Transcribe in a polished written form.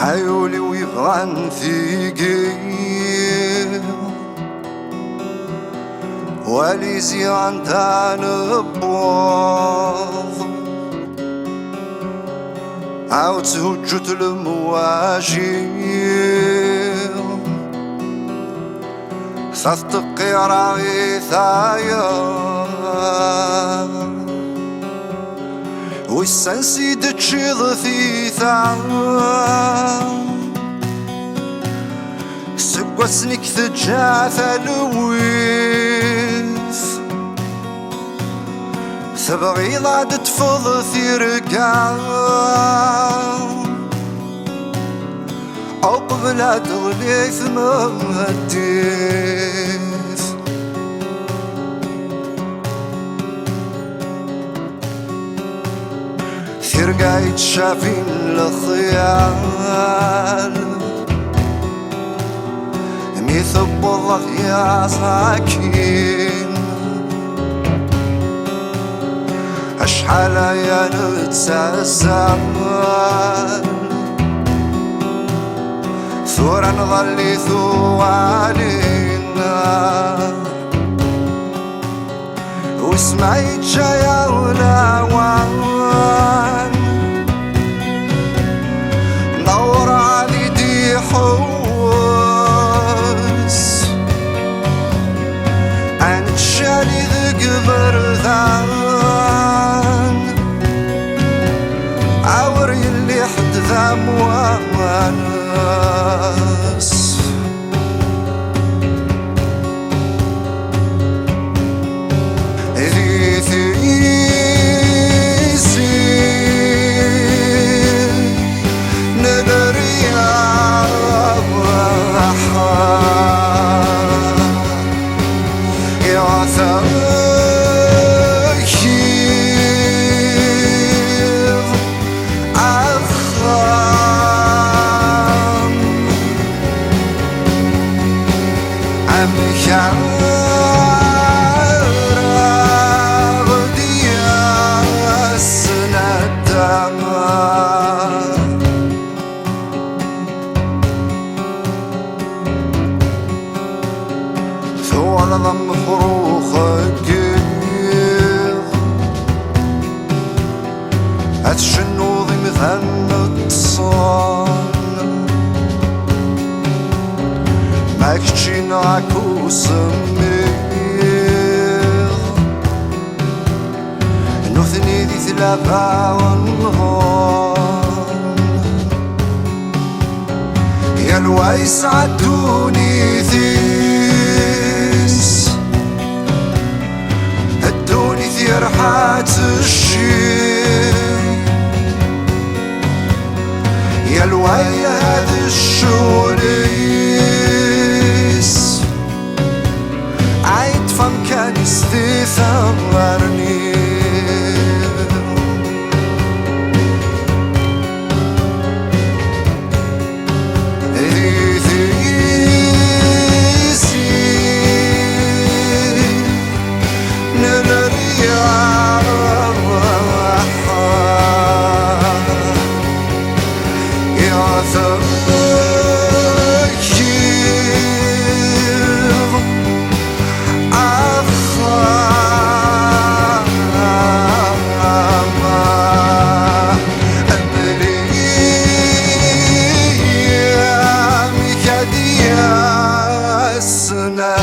عيولي ويبغى نثيقي وليزي عن تنبوض عاود تهجت المواجير صدقي راغي ثاير والسنسي دتشيض في ثار سقوى سنك ثجاث لويث تبغي ضاد تفض في رقام أو قبل تغليث مهديث ثرقا يتشافين الخيال ميثب الله يا ساكين أشحال يا نتسلسل ثورا نظلي ثوالينا وسمعي جايا ولاوان نور علي دي حوس عن تشالي ذق بردان عور يلي حد ذا موانس ضم فروخ الجير هتشنو ضي مثل التصان ماكتشي نعكو سمير نثني ذي ثلاثة والنهار يا الويس عدوني رحات الشي يا الويل هذا الشوريس عيد فم كان يستثمرني السنة